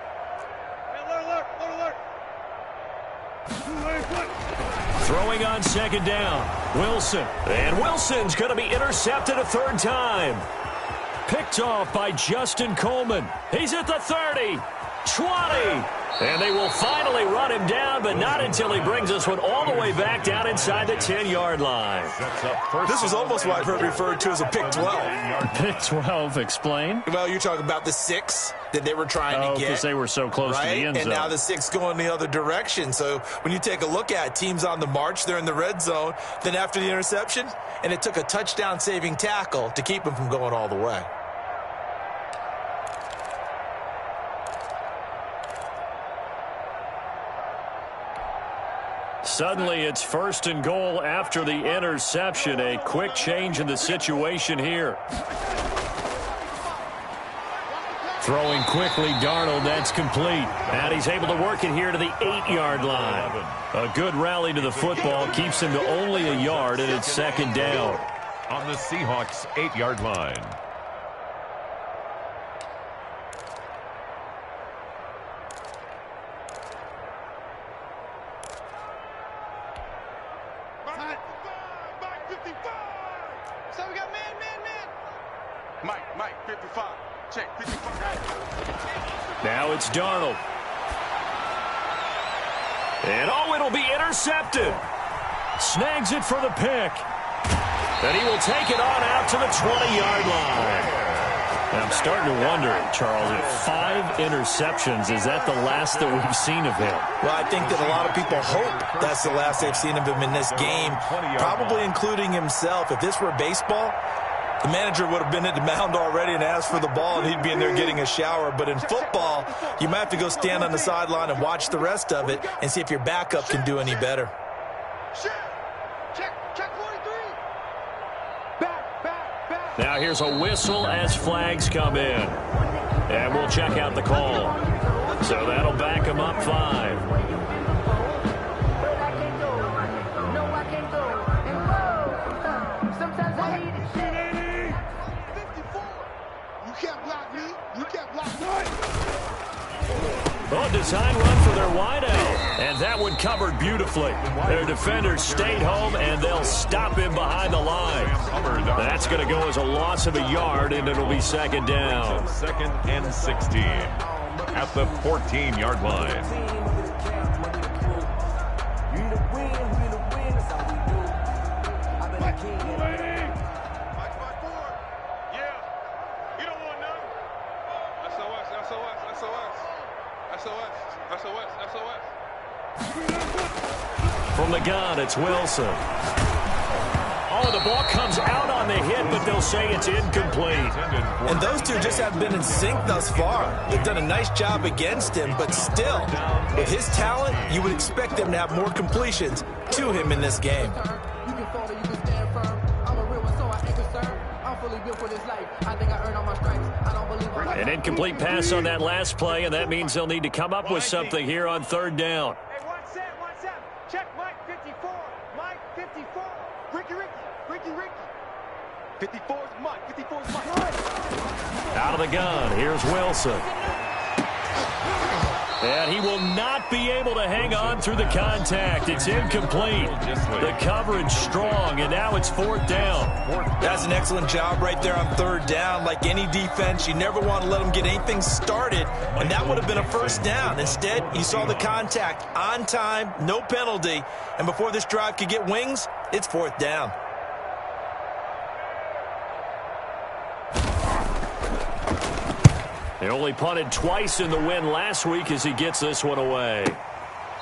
Alert. Throwing on 2nd down, Wilson. And Wilson's going to be intercepted a 3rd time. Picked off by Justin Coleman. He's at the 30, 20. And they will finally run him down, but not until he brings this one all the way back down inside the 10-yard line. This was almost what I've heard referred to as a pick 12. Pick 12, explain. Well, you're talking about the 6 that they were trying to get. Because they were so close to the end zone. And now the 6 going the other direction. So when you take a look at teams on the march, they're in the red zone. Then after the interception, and it took a touchdown-saving tackle to keep him from going all the way. Suddenly, it's 1st and goal after the interception. A quick change in the situation here. Throwing quickly, Darnold, that's complete. And he's able to work it here to the 8-yard line. A good rally to the football keeps him to only a yard, and it's 2nd down. On the Seahawks 8-yard line. So we got man. Mike, 55. Check, 55. Now it's Darnold. And it'll be intercepted. Snags it for the pick. And he will take it on out to the 20-yard line. And I'm starting to wonder, Charles, if 5 interceptions, is that the last that we've seen of him? Well, I think that a lot of people hope that's the last they've seen of him in this game, probably including himself. If this were baseball, the manager would have been at the mound already and asked for the ball, and he'd be in there getting a shower. But in football, you might have to go stand on the sideline and watch the rest of it and see if your backup can do any better. Check 43. Back. Now here's a whistle as flags come in. And we'll check out the call. So that'll back him up 5. Oh, design run for their wideout. And that one covered beautifully. Their defenders stayed home, and they'll stop him behind the line. That's going to go as a loss of a yard, and it'll be second down. Second and 16 at the 14-yard line. From the gun, it's Wilson. Oh, the ball comes out on the hit, but they'll say it's incomplete. And those two just have been in sync thus far. They've done a nice job against him, but still, with his talent, you would expect them to have more completions to him in this game. An incomplete pass on that last play, and that means they'll need to come up with something here on third down. Hey, one set. Check Mike 54. Mike 54. Ricky. 54's Mike. 54's Mike. Out of the gun, here's Wilson. And he will not be able to hang on through the contact. It's incomplete. The coverage strong, and now it's fourth down. That's an excellent job right there on third down. Like any defense, you never want to let them get anything started, and that would have been a first down. Instead, you saw the contact on time, no penalty, and before this drive could get wings, it's fourth down. They only punted twice in the win last week as he gets this one away.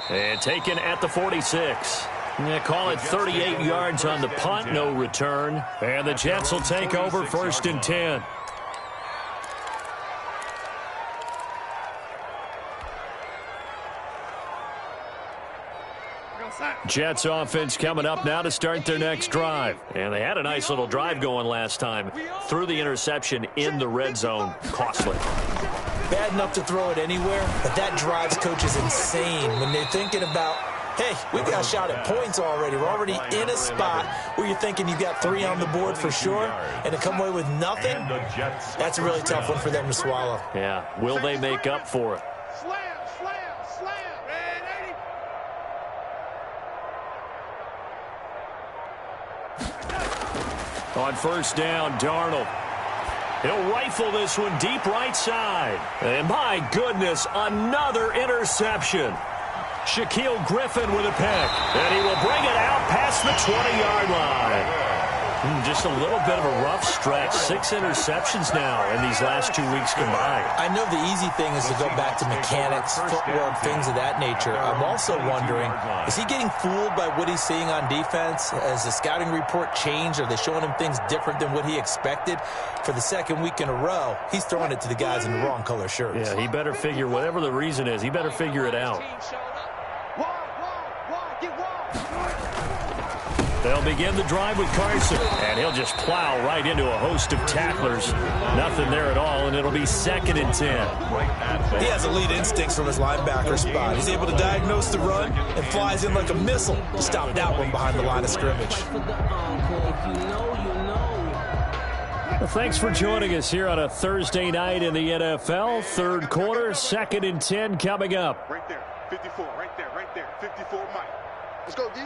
And taken at the 46. They call it 38 yards on the punt, no return. And the Jets will take over first and 10. Jets offense coming up now to start their next drive. And they had a nice little drive going last time. Threw the interception in the red zone. Costly. Bad enough to throw it anywhere, but that drives coaches insane when they're thinking about, hey, we got a shot at points already. We're already in a spot where you're thinking you've got 3 on the board for sure, and to come away with nothing, that's a really tough one for them to swallow. Yeah, will they make up for it? Slam. On first down, Darnold. He'll rifle this one deep right side. And my goodness, another interception. Shaquille Griffin with a pick. And he will bring it out past the 20-yard line. Just a little bit of a rough stretch. 6 interceptions now in these last 2 weeks combined. I know the easy thing is to go back to mechanics, footwork, things of that nature. I'm also wondering, is he getting fooled by what he's seeing on defense? Has the scouting report changed? Are they showing him things different than what he expected? For the second week in a row, he's throwing it to the guys in the wrong color shirts. Yeah, he better figure, whatever the reason is, he better figure it out. They'll begin the drive with Carson, and he'll just plow right into a host of tacklers. Nothing there at all, and it'll be second and 10. He has elite instincts from his linebacker spot. He's able to diagnose the run and flies in like a missile to stop that one behind the line of scrimmage. Well, thanks for joining us here on a Thursday night in the NFL. Third quarter, second and 10 coming up. Right there, 54, right there. 54, Mike. Let's go, D.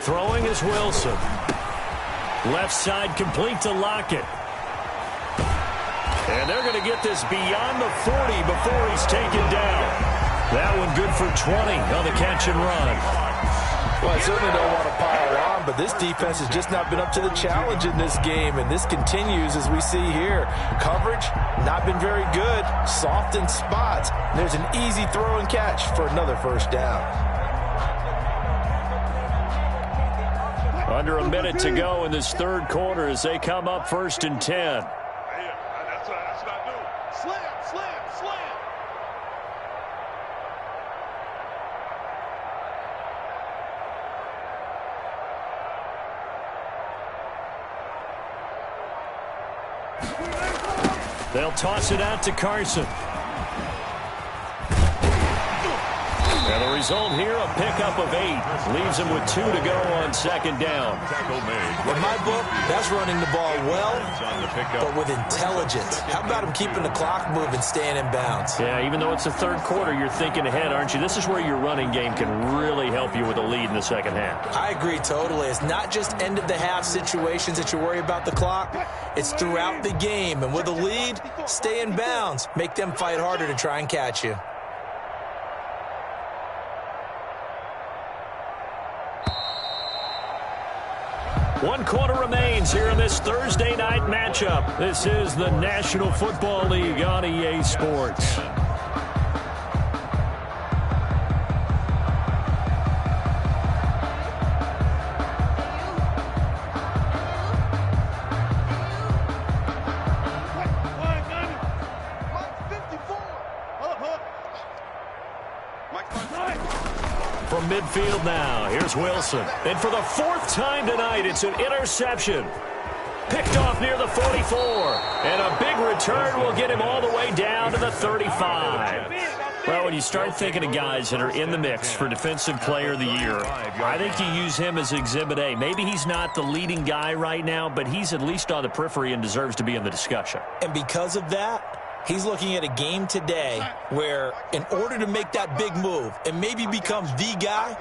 Throwing is Wilson. Left side complete to Lockett. And they're going to get this beyond the 40 before he's taken down. That one good for 20 on the catch and run. Well, I certainly don't want to pile on, but this defense has just not been up to the challenge in this game, and this continues as we see here. Coverage, not been very good, soft in spots. There's an easy throw and catch for another first down. Under a minute to go in this third quarter as they come up first and 10. That's what I do. Slam. They'll toss it out to Carson. And the result here, a pickup of 8. Leaves him with 2 to go on second down. In my book, that's running the ball well, but with intelligence. How about him keeping the clock moving, staying in bounds? Yeah, even though it's the third quarter, you're thinking ahead, aren't you? This is where your running game can really help you with a lead in the second half. I agree totally. It's not just end-of-the-half situations that you worry about the clock. It's throughout the game. And with a lead, stay in bounds. Make them fight harder to try and catch you. One quarter remains here in this Thursday night matchup. This is the National Football League on EA Sports. From midfield now, here's Wilson. And for the 4th time tonight, it's an interception. Picked off near the 44. And a big return will get him all the way down to the 35. Well, when you start thinking of guys that are in the mix for Defensive Player of the Year, I think you use him as Exhibit A. Maybe he's not the leading guy right now, but he's at least on the periphery and deserves to be in the discussion. And because of that, he's looking at a game today where in order to make that big move and maybe become the guy,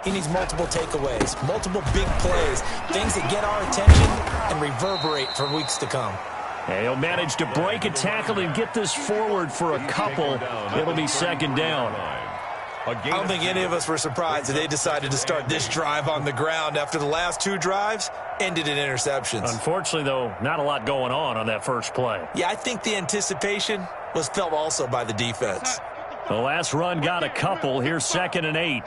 he needs multiple takeaways, multiple big plays, things that get our attention and reverberate for weeks to come. And he'll manage to break a tackle and get this forward for a couple. It'll be second down. I don't think any of us were surprised that they decided to start this drive on the ground after the last 2 drives ended in interceptions. Unfortunately, though, not a lot going on that first play. Yeah, I think the anticipation was felt also by the defense. The last run got a couple. Here's 2nd and 8.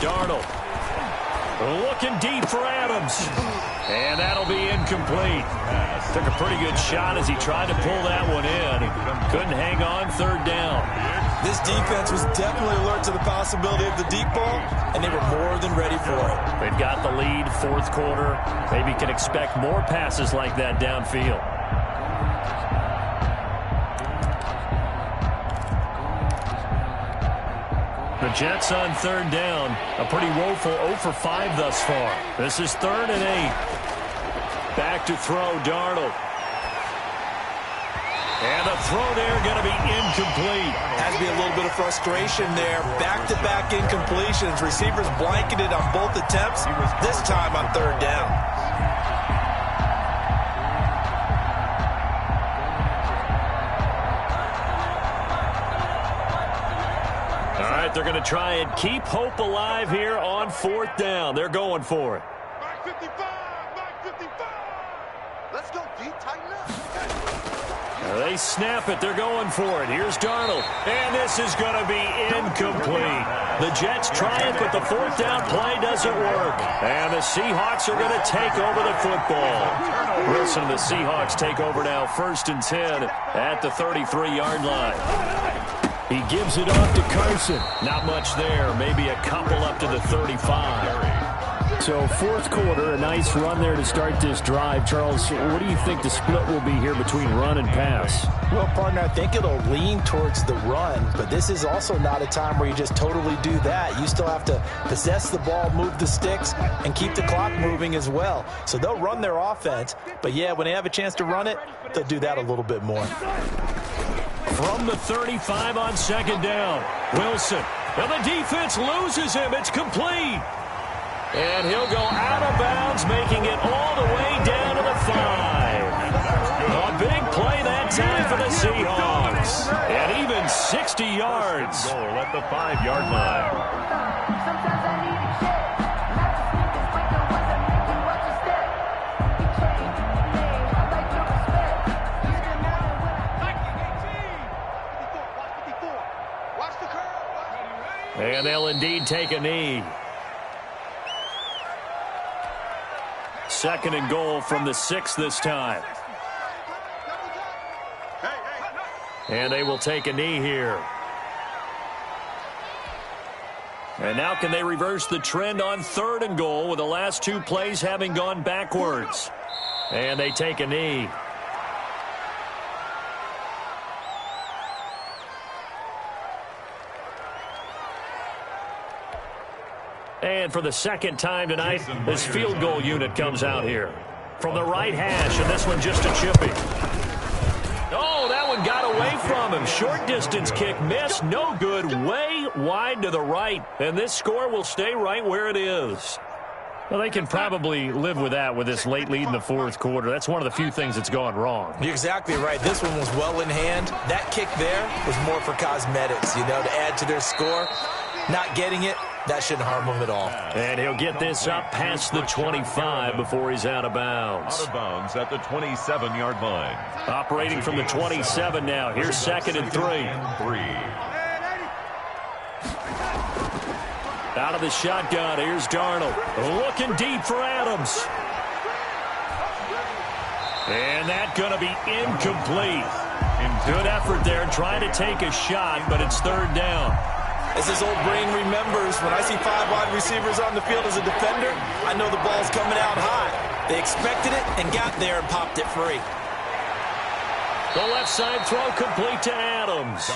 Darnold looking deep for Adams. And that'll be incomplete. Took a pretty good shot as he tried to pull that one in. Couldn't hang on, 3rd down. This defense was definitely alert to the possibility of the deep ball, and they were more than ready for it. They've got the lead, 4th quarter. Maybe can expect more passes like that downfield. The Jets on 3rd down. A pretty woeful 0 for 5 thus far. This is 3rd and 8. Back to throw, Darnold. And the throw there going to be incomplete. Has to be a little bit of frustration there. Back-to-back incompletions. Receivers blanketed on both attempts, this time on 3rd down. All right, they're going to try and keep hope alive here on 4th down. They're going for it. Back 55, back 55. Let's go deep, tighten up. They snap it. They're going for it. Here's Darnold. And this is going to be incomplete. The Jets try it, but the 4th down play doesn't work. And the Seahawks are going to take over the football. Wilson and the Seahawks take over now, 1st and 10 at the 33-yard line. He gives it off to Carson. Not much there. Maybe a couple up to the 35. So 4th quarter, a nice run there to start this drive. Charles, what do you think the split will be here between run and pass? Well, partner, I think it'll lean towards the run, but this is also not a time where you just totally do that. You still have to possess the ball, move the sticks, and keep the clock moving as well. So they'll run their offense, but yeah, when they have a chance to run it, they'll do that a little bit more. From the 35 on 2nd down, Wilson. And the defense loses him. It's complete. And he'll go out of bounds, making it all the way down to the 5. A big play that time for the Seahawks. And even 60 yards. Goal at the 5-yard line. And they'll indeed take a knee. 2nd and goal from the 6 this time. And they will take a knee here. And now can they reverse the trend on 3rd and goal with the last 2 plays having gone backwards? And they take a knee. And for the second time tonight, this field goal unit comes out here. From the right hash, and this one just a chippy. Oh, that one got away from him. Short distance kick missed. No good. Way wide to the right. And this score will stay right where it is. Well, they can probably live with that with this late lead in the 4th quarter. That's one of the few things that's gone wrong. You're exactly right. This one was well in hand. That kick there was more for cosmetics, you know, to add to their score. Not getting it, that shouldn't harm them at all. And he'll get this up past the 25 before he's out of bounds. Out of bounds at the 27-yard line. Operating from the 27 now. Here's 2nd and 3. Out of the shotgun, here's Darnold. Looking deep for Adams. And that's going to be incomplete. Good effort there, trying to take a shot, but it's 3rd down. As his old brain remembers, when I see 5 wide receivers on the field as a defender, I know the ball's coming out high. They expected it and got there and popped it free. The left side throw complete to Adams.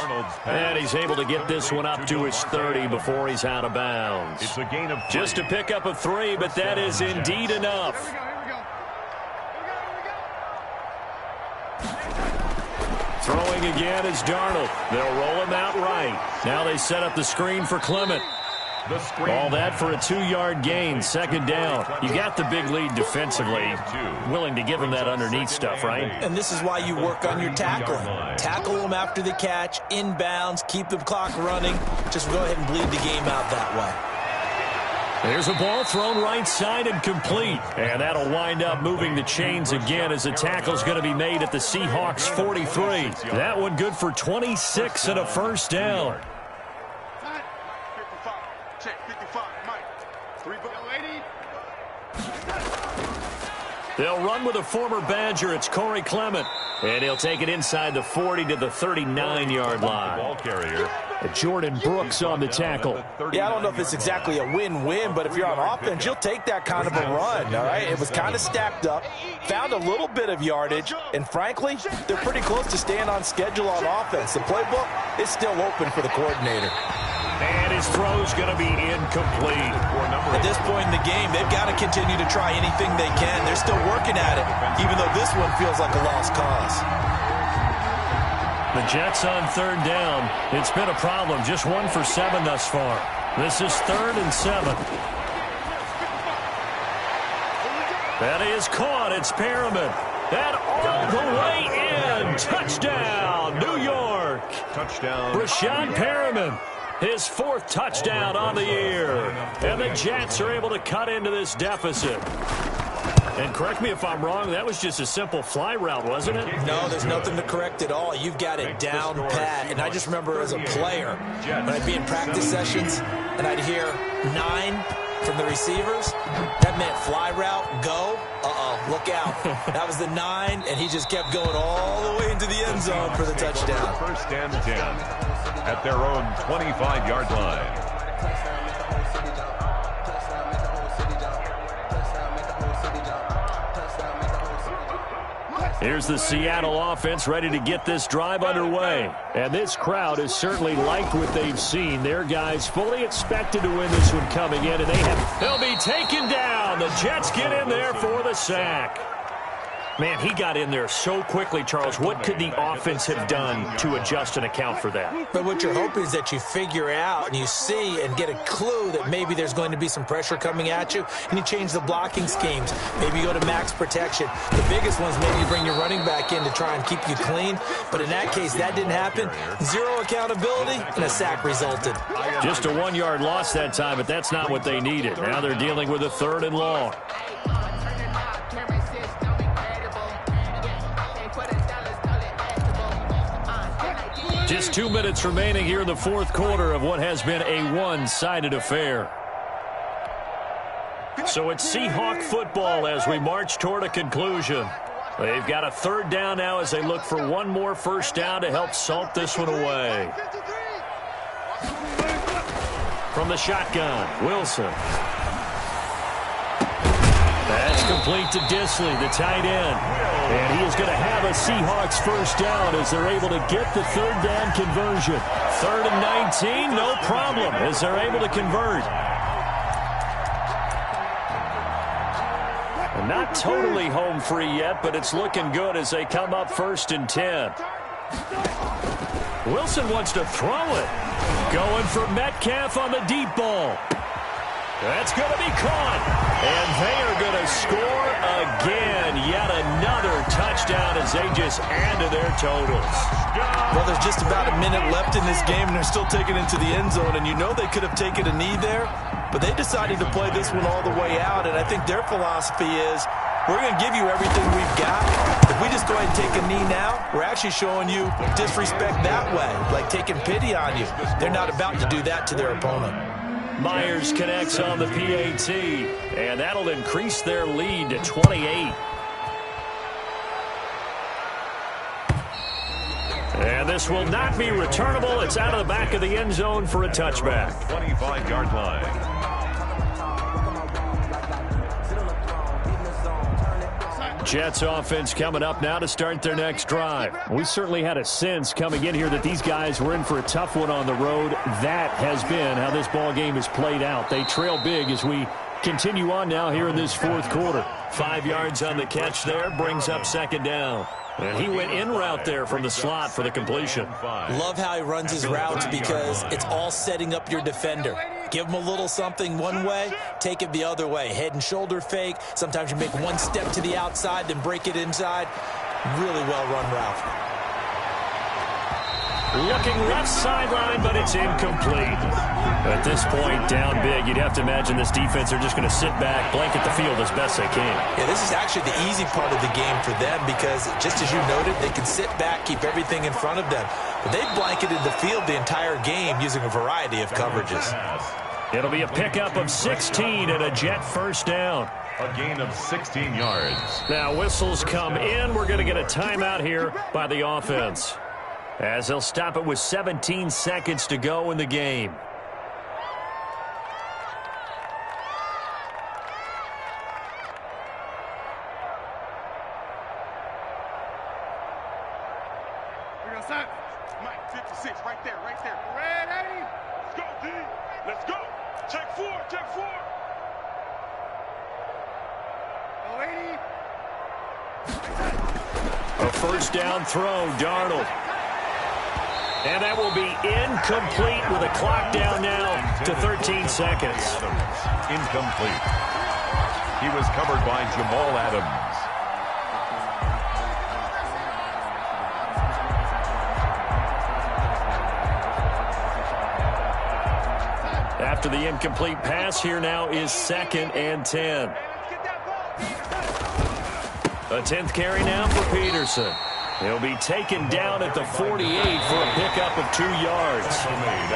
And he's able to get this one up to his 30 before he's out of bounds. It's a gain of 3. Just a pickup of 3, but that is indeed enough. Throwing again is Darnold. They'll roll him out right. Now they set up the screen for Clement. All that for a 2-yard gain, 2nd down. You got the big lead defensively. Willing to give him that underneath stuff, right? And this is why you work on your tackling. Tackle them after the catch, inbounds, keep the clock running. Just go ahead and bleed the game out that way. There's a ball thrown right side and complete. And that'll wind up moving the chains again as the tackle's going to be made at the Seahawks 43. That one good for 26 and a 1st down. They'll run with a former Badger. It's Corey Clement. And he'll take it inside the 40 to the 39-yard line. Ball carrier. Jordan Brooks on the tackle. Yeah, I don't know if it's exactly a win-win, but if you're on offense, you'll take that kind of a run, all right? It was kind of stacked up, found a little bit of yardage, and frankly, they're pretty close to staying on schedule on offense. The playbook is still open for the coordinator. And his throw's going to be incomplete. At this point in the game, they've got to continue to try anything they can. They're still working at it, even though this one feels like a lost cause. The Jets on 3rd down. It's been a problem. Just 1 for 7 thus far. This is 3rd and 7. That is caught. It's Perriman. That all the way in. Touchdown, New York. Touchdown. Brashad Perriman. His 4th touchdown on the year. And the Jets are able to cut into this deficit. And correct me if I'm wrong, that was just a simple fly route, wasn't it? No, there's nothing to correct at all. You've got it down pat. And I just remember as a player, when I'd be in practice sessions and I'd hear 9 from the receivers, that meant fly route, go. Look out. That was the 9, and he just kept going all the way into the end zone for the touchdown. 1st and 10 at their own 25-yard line. Here's the Seattle offense ready to get this drive underway. And this crowd has certainly liked what they've seen. Their guys fully expected to win this one coming in, and they'll be taken down. The Jets get in there for the sack. Man, he got in there so quickly, Charles. What could the offense have done to adjust and account for that? But what you're hoping is that you figure out and you see and get a clue that maybe there's going to be some pressure coming at you, and you change the blocking schemes. Maybe you go to max protection. The biggest ones, maybe you bring your running back in to try and keep you clean. But in that case, that didn't happen. 0 accountability, and a sack resulted. Just a 1-yard loss that time, but that's not what they needed. Now they're dealing with a 3rd and long. Just 2 minutes remaining here in the 4th quarter of what has been a one-sided affair. So it's Seahawk football as we march toward a conclusion. They've got a 3rd down now as they look for one more 1st down to help salt this one away. from the shotgun. Wilson. That's complete to Disley, the tight end. And he is going to have a Seahawks first down as they're able to get the third down conversion. 3rd and 19, no problem, as they're able to convert. And not totally home free yet, but it's looking good as they come up 1st and 10. Wilson wants to throw it. Going for Metcalf on the deep ball. That's going to be caught. And they are going to score again. Yet another touchdown as they just add to their totals. Well, there's just about a minute left in this game, and they're still taking it into the end zone. And you know they could have taken a knee there, but they decided to play this one all the way out. And I think their philosophy is, we're going to give you everything we've got. If we just go ahead and take a knee now, we're actually showing you disrespect that way, like taking pity on you. They're not about to do that to their opponent. Myers connects on the PAT, and that'll increase their lead to 28. And this will not be returnable. It's out of the back of the end zone for a touchback. 25-yard line. Jets offense coming up now to start their next drive. We certainly had a sense coming in here that these guys were in for a tough one on the road. That has been how this ball game has played out. They trail big as we continue on now here in this 4th quarter. 5 yards on the catch there, brings up 2nd down. And he went in route there from the slot for the completion. Love how he runs his routes because it's all setting up your defender. Give him a little something one way, take it the other way. Head and shoulder fake. Sometimes you make one step to the outside, then break it inside. Really well-run route. Looking left sideline, but it's incomplete. At this point, down big, you'd have to imagine this defense are just going to sit back, blanket the field as best they can. Yeah, this is actually the easy part of the game for them because, just as you noted, they can sit back, keep everything in front of them. But they've blanketed the field the entire game using a variety of coverages. It'll be a pickup of 16 and a Jet first down. A gain of 16 yards. Now whistles come in. We're going to get a timeout here by the offense, as they'll stop it with 17 seconds to go in the game. We're gonna sign. Mike, 56, right there, right there. Ready? Let's go, D. Let's go. Check 4, check 4. Go, 80. A first down throw, Darnold. And that will be incomplete with a clock down now to 13 seconds. Incomplete. He was covered by Jamal Adams. After the incomplete pass, here now is 2nd and 10. A 10th carry now for Peterson. He'll be taken down at the 48 for a pickup of 2 yards.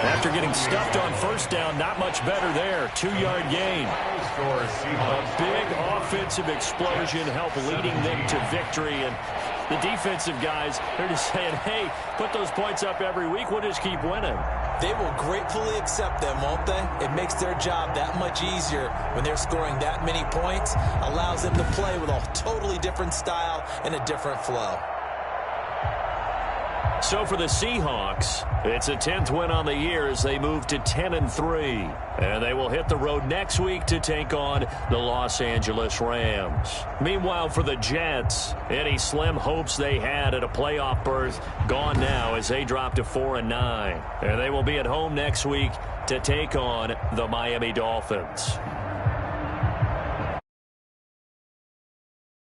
After getting stuffed on first down, not much better there. 2-yard gain. A big offensive explosion helped leading them to victory. And the defensive guys, they're just saying, hey, put those points up every week. We'll just keep winning. They will gratefully accept them, won't they? It makes their job that much easier when they're scoring that many points. Allows them to play with a totally different style and a different flow. So for the Seahawks, it's a 10th win on the year as they move to 10-3. And they will hit the road next week to take on the Los Angeles Rams. Meanwhile, for the Jets, any slim hopes they had at a playoff berth gone now as they drop to 4-9. And they will be at home next week to take on the Miami Dolphins.